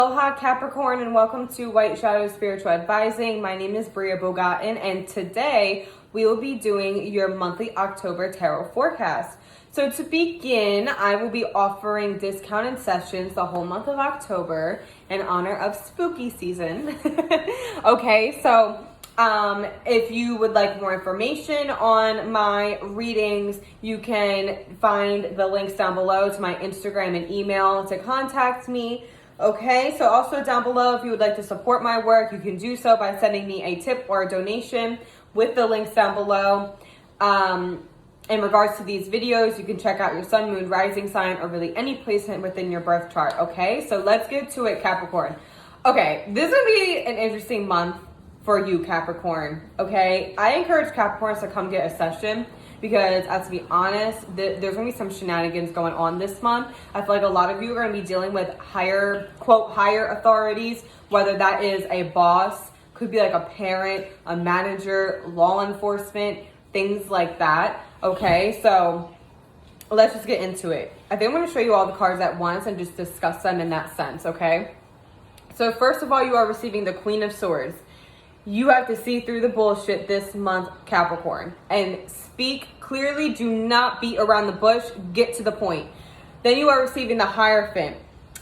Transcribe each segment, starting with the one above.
Aloha Capricorn, and welcome to White Shadow Spiritual Advising. My name is BriaBogatin, and today we will be doing your monthly October tarot forecast. So to begin, I will be offering discounted sessions the whole month of October in honor of spooky season. Okay, so if you would like more information on my readings, you can find the links down below to my Instagram and email to contact me. Okay, so also down below, if you would like to support my work, you can do so by sending me a tip or a donation with the links down below. In regards to these videos, you can check out your sun, moon, rising sign, or really any placement within your birth chart. Okay, so let's get to it, Capricorn. Okay, this is going to be an interesting month for you, Capricorn. Okay, I encourage Capricorns to come get a session, because to be honest, there's going to be some shenanigans going on this month. I feel like a lot of you are going to be dealing with higher authorities, whether that is a boss, could be like a parent, a manager, law enforcement, things like that. Okay, so let's just get into it. I think I'm going to show you all the cards at once and just discuss them in that sense, okay? So first of all, you are receiving the Queen of Swords. You have to see through the bullshit this month, Capricorn, and speak clearly. Do not beat around the bush. Get to the point. Then you are receiving the Hierophant.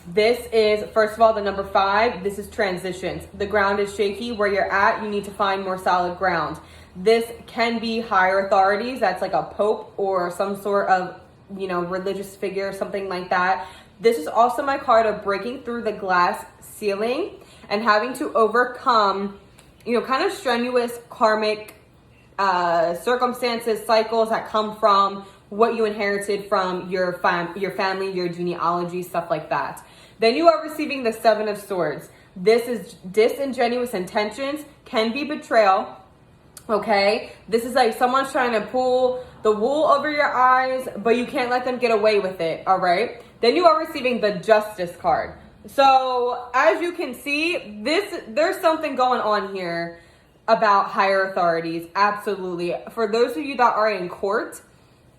This is, first of all, the number 5. This is transitions. The ground is shaky. Where you're at, you need to find more solid ground. This can be higher authorities. That's like a pope or some sort of, religious figure, something like that. This is also my card of breaking through the glass ceiling and having to overcome kind of strenuous karmic circumstances, cycles that come from what you inherited from your family, your genealogy, stuff like that. Then you are receiving the 7 of Swords. This is disingenuous intentions, can be betrayal. Okay, this is like someone's trying to pull the wool over your eyes, but you can't let them get away with it. All right. Then you are receiving the Justice card. So as you can see, there's something going on here about higher authorities. Absolutely. For those of you that are in court,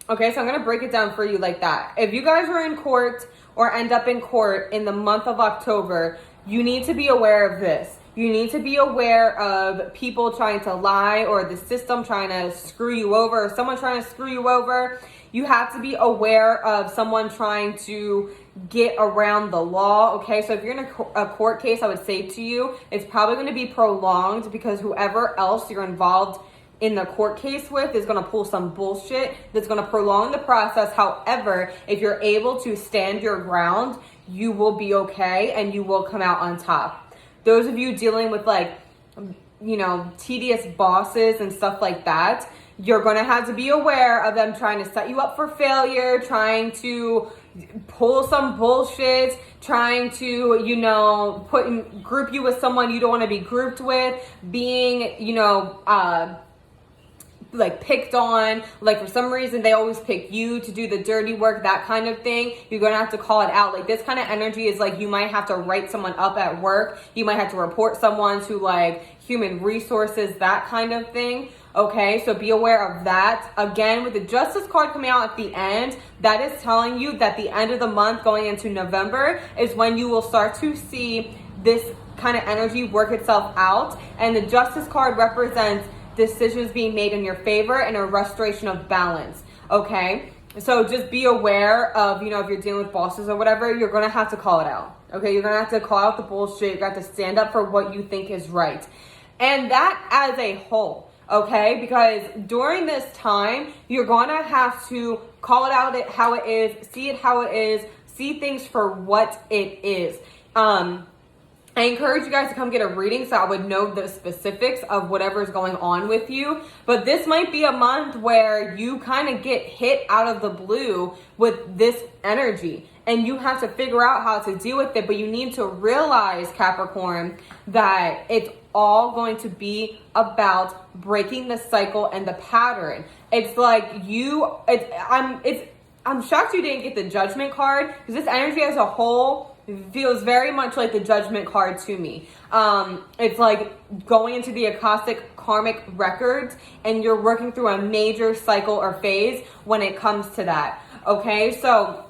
okay, so I'm going to break it down for you like that. If you guys are in court or end up in court in the month of October, you need to be aware of this. You need to be aware of people trying to lie, or the system trying to screw you over, or someone trying to screw you over. You have to be aware of someone trying to get around the law, okay? So if you're in a court case, I would say to you, it's probably going to be prolonged, because whoever else you're involved in the court case with is going to pull some bullshit that's going to prolong the process. However, if you're able to stand your ground, you will be okay and you will come out on top. Those of you dealing with tedious bosses and stuff like that, you're going to have to be aware of them trying to set you up for failure, trying to pull some bullshit, trying to, group you with someone you don't want to be grouped with, being, picked on, for some reason they always pick you to do the dirty work, that kind of thing. You're gonna have to call it out. This kind of energy is you might have to write someone up at work, you might have to report someone to human resources, that kind of thing. Okay, so be aware of that. Again, with the Justice card coming out at the end, that is telling you that the end of the month going into November is when you will start to see this kind of energy work itself out. And the Justice card represents decisions being made in your favor and a restoration of balance. Okay, so just be aware of, if you're dealing with bosses or whatever, you're going to have to call it out. Okay, you're going to have to call out the bullshit. You're going to have to stand up for what you think is right. And that as a whole. Okay, because during this time, you're going to have to call it out how it is, see it how it is, see things for what it is. I encourage you guys to come get a reading so I would know the specifics of whatever's going on with you. But this might be a month where you kind of get hit out of the blue with this energy, and you have to figure out how to deal with it. But you need to realize, Capricorn, that it's all going to be about breaking the cycle and the pattern. It's I'm shocked you didn't get the Judgment card, because this energy as a whole feels very much like the Judgment card to me. It's like going into the Akashic karmic records, and you're working through a major cycle or phase when it comes to that. Okay, so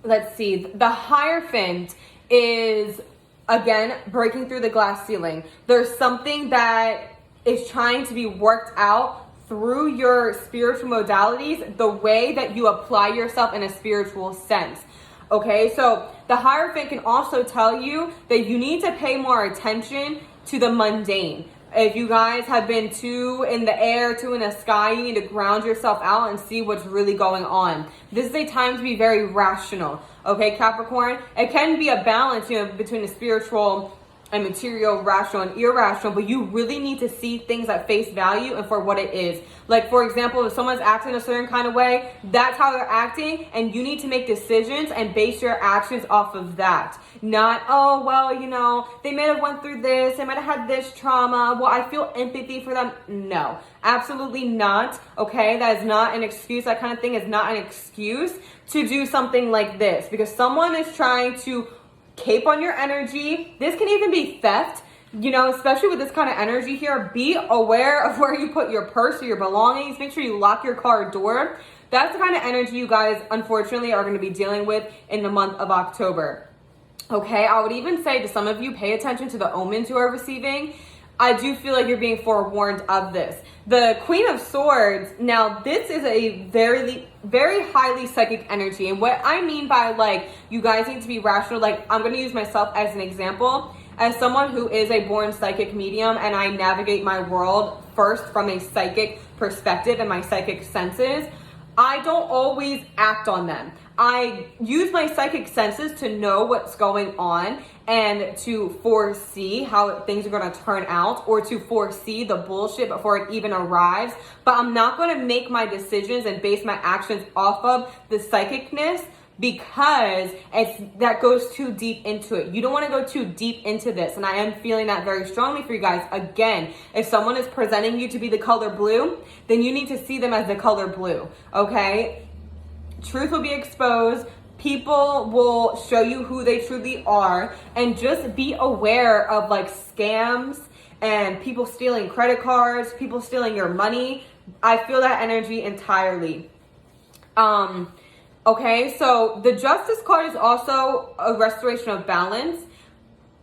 let's see. The Hierophant is, again, breaking through the glass ceiling. There's something that is trying to be worked out through your spiritual modalities, the way that you apply yourself in a spiritual sense. Okay, so the Hierophant can also tell you that you need to pay more attention to the mundane. If you guys have been too in the air, too in the sky, you need to ground yourself out and see what's really going on. This is a time to be very rational. Okay, Capricorn? It can be a balance, between the spiritual and material, rational and irrational, but you really need to see things at face value and for what it is. Like, for example, if someone's acting a certain kind of way, that's how they're acting, and you need to make decisions and base your actions off of that. Not, oh, well, they might have went through this, they might have had this trauma, well, I feel empathy for them. No, absolutely not. Okay, that is not an excuse. That kind of thing is not an excuse to do something like this, because someone is trying to cape on your energy. This can even be theft, especially with this kind of energy here. Be aware of where you put your purse or your belongings. Make sure you lock your car door. That's the kind of energy you guys, unfortunately, are going to be dealing with in the month of October. Okay, I would even say to some of you, pay attention to the omens you are receiving. I do feel like you're being forewarned of this. The Queen of Swords, now this is a very, very highly psychic energy. And what I mean by you guys need to be rational, I'm going to use myself as an example. As someone who is a born psychic medium, and I navigate my world first from a psychic perspective and my psychic senses, I don't always act on them. I use my psychic senses to know what's going on and to foresee how things are going to turn out, or to foresee the bullshit before it even arrives. But I'm not going to make my decisions and base my actions off of the psychicness, because that goes too deep into it. You don't want to go too deep into this, and I am feeling that very strongly for you guys. Again, if someone is presenting you to be the color blue, then you need to see them as the color blue, okay? Truth will be exposed. People will show you who they truly are, and just be aware of scams and people stealing credit cards, people stealing your money. I feel that energy entirely. Okay, so the Justice card is also a restoration of balance.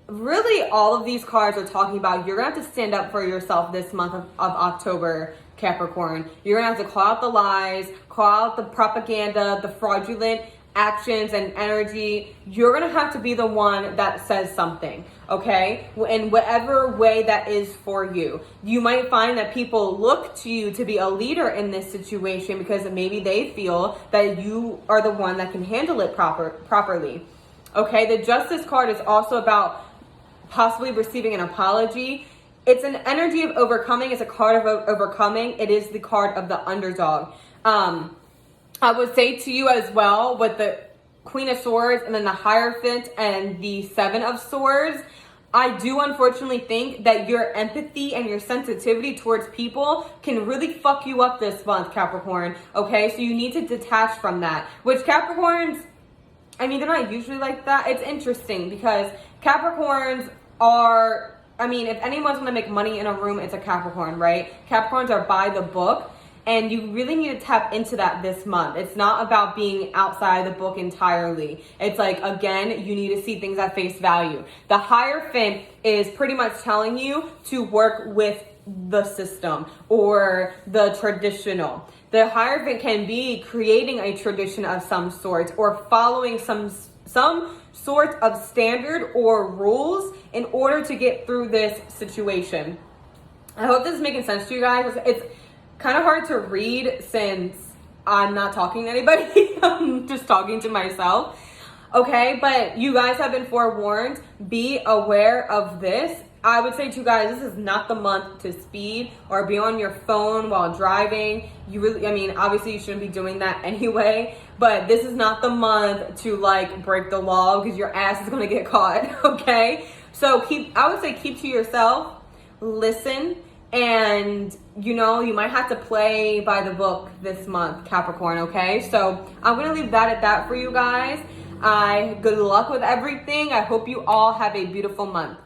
Really, all of these cards are talking about you're going to have to stand up for yourself this month of October, Capricorn. You're going to have to call out the lies, call out the propaganda, the fraudulent actions and energy. You're going to have to be the one that says something, okay? In whatever way that is for you. You might find that people look to you to be a leader in this situation because maybe they feel that you are the one that can handle it properly. Okay, the Justice card is also about possibly receiving an apology. It's an energy of overcoming. It's a card of overcoming. It is the card of the underdog. I would say to you as well, with the Queen of Swords and then the Hierophant and the Seven of Swords, I do unfortunately think that your empathy and your sensitivity towards people can really fuck you up this month, Capricorn. Okay, so you need to detach from that. Which Capricorns, they're not usually like that. It's interesting because Capricorns are, if anyone's going to make money in a room, it's a Capricorn, right? Capricorns are by the book. And you really need to tap into that this month. It's not about being outside the book entirely. It's again, you need to see things at face value. The Hierophant is pretty much telling you to work with the system or the traditional. The Hierophant can be creating a tradition of some sort or following some sort of standard or rules in order to get through this situation. I hope this is making sense to you guys. It's kind of hard to read since I'm not talking to anybody. I'm just talking to myself. Okay, but you guys have been forewarned. Be aware of this. I would say to you guys, this is not the month to speed or be on your phone while driving. You really, obviously you shouldn't be doing that anyway, but this is not the month to break the law because your ass is going to get caught, okay? So I would say keep to yourself, listen, and you might have to play by the book this month, Capricorn, okay? So I'm going to leave that at that for you guys. Good luck with everything. I hope you all have a beautiful month.